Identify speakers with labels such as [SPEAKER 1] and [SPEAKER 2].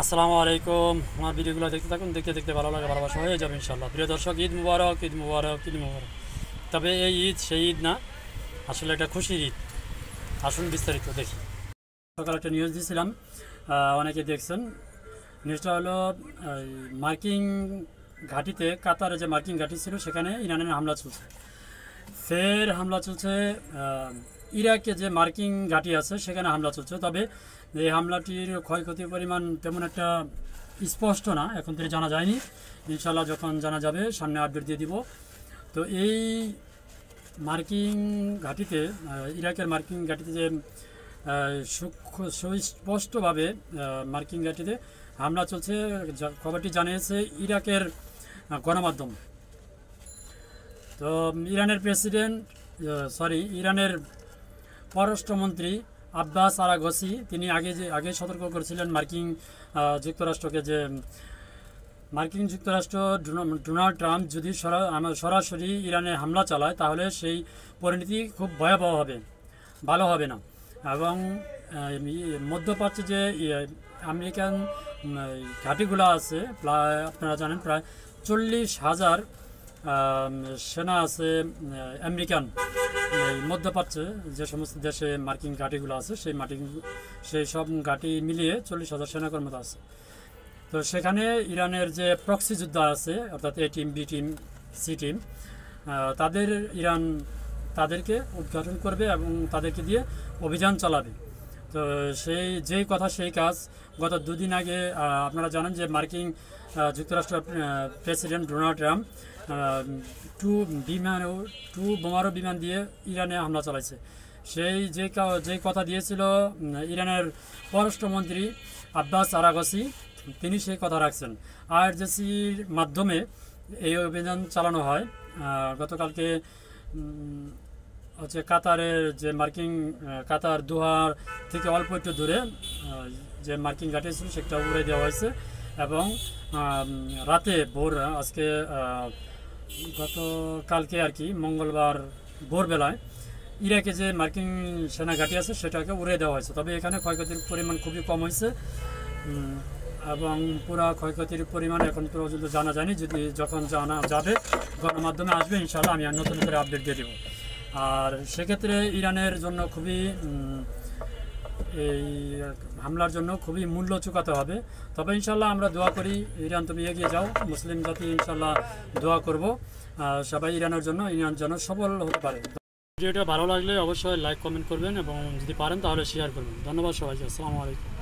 [SPEAKER 1] আসসালামু আলাইকুম। আমার ভিডিওগুলো দেখতে থাকুন, দেখতে দেখতে ভালো লাগে, ভালোবাসা হয়ে যাবে ইনশাল্লাহ। প্রিয় দর্শক, ঈদ মুবারক, ঈদ মুবারক, ঈদ মুবারক। তবে এই ঈদ সেই ঈদ না, আসলে একটা খুশির ঈদ। আসুন বিস্তারিত দেখি। সকালে একটা নিউজ দিয়েছিলাম, অনেকে দেখছেন। নিউজটা হলো মার্কিং ঘাঁটিতে, কাতারে যে মার্কিং ঘাঁটি ছিল সেখানে ইরানের হামলা চলছে। ফের হামলা চলছে ইরাকে যে মার্কিং ঘাঁটি আছে সেখানে হামলা চলছে। তবে এই হামলাটির ক্ষয়ক্ষতির পরিমাণ তেমন একটা স্পষ্ট না, এখন থেকে জানা যায়নি। ইনশাল্লাহ যখন জানা যাবে সামনে আপডেট দিয়ে দিব। তো এই মার্কিং ঘাঁটিতে, ইরাকের মার্কিং ঘাঁটিতে যে সুস্পষ্টভাবে মার্কিং ঘাঁটিতে হামলা চলছে, খবরটি জানিয়েছে ইরাকের গণমাধ্যম। তো ইরানের পররাষ্ট্রমন্ত্রী আব্বাস আরাগসি তিনি আগে সতর্ক করেছিলেন যুক্তরাষ্ট্রকে, যে মার্কিন যুক্তরাষ্ট্র ডোনাল্ড ট্রাম্প যদি সরাসরি ইরানে হামলা চালায় তাহলে সেই পরিণতি খুব ভয়াবহ হবে, ভালো হবে না। এবং মধ্যপ্রাচ্যে যে আমেরিকান ঘাঁটিগুলো আছে, আপনারা জানেন প্রায় 40,000 সেনা আছে আমেরিকান। এই মধ্যপ্রাচ্যে যে সমস্ত দেশে মার্কিন ঘাঁটিগুলো আছে সেই সব ঘাঁটি মিলিয়ে 40,000 সেনা কর্মকর্তা আছে। তো সেখানে ইরানের যে প্রক্সি যোদ্ধা আছে, অর্থাৎ A team, B team, C team, Iran তাদেরকে উদ্ঘাটন করবে এবং তাদেরকে দিয়ে অভিযান চালাবে। তো যেই কথা সেই কাজ। গত দুদিন আগে আপনারা জানেন যে মার্কিন যুক্তরাষ্ট্রের প্রেসিডেন্ট ডোনাল্ড ট্রাম্প বোমারু বিমান দিয়ে ইরানে হামলা চালাইছে। যে কথা দিয়েছিল ইরানের পররাষ্ট্রমন্ত্রী আব্বাস আরাগসি, তিনি সেই কথা রাখছেন। আইআরজিসির মাধ্যমে এই অভিযান চালানো হয়। গতকালকে কাতারের যে কাতার দোহার থেকে অল্প একটু দূরে যে মার্কিন ঘাঁটি ছিল সেটা উড়ে দেওয়া হয়েছে। এবং রাতে আজকে গতকালকে আর কি মঙ্গলবার ভোরবেলায় ইরাকে যে মার্কিন সেনা ঘাঁটি আছে সেটাকে উড়ে দেওয়া হয়েছে। তবে এখানে ক্ষয়ক্ষতির পরিমাণ খুবই কম হয়েছে এবং পুরা ক্ষয়ক্ষতির পরিমাণ এখন পর্যন্ত জানা যায়নি। যখন জানা যাবে গণমাধ্যমে আসবে ইনশাআল্লাহ আমি নতুন করে আপডেট দিয়ে দেবো। আর সেক্ষেত্রে ইরানের জন্য এই হামলার জন্য খুবই মূল্য চুকাতে হবে। তবে ইনশাল্লাহ আমরা দোয়া করি, ইরান তুমি এগিয়ে যাও, মুসলিম জাতি ইনশাল্লাহ দোয়া করব সবাই ইরানের জন্য, ইরান যেন সফল হতে পারে। ভিডিওটা ভালো লাগলে অবশ্যই লাইক কমেন্ট করবেন এবং যদি পারেন তাহলে শেয়ার করবেন। ধন্যবাদ সবাইকে। আসসালামু আলাইকুম।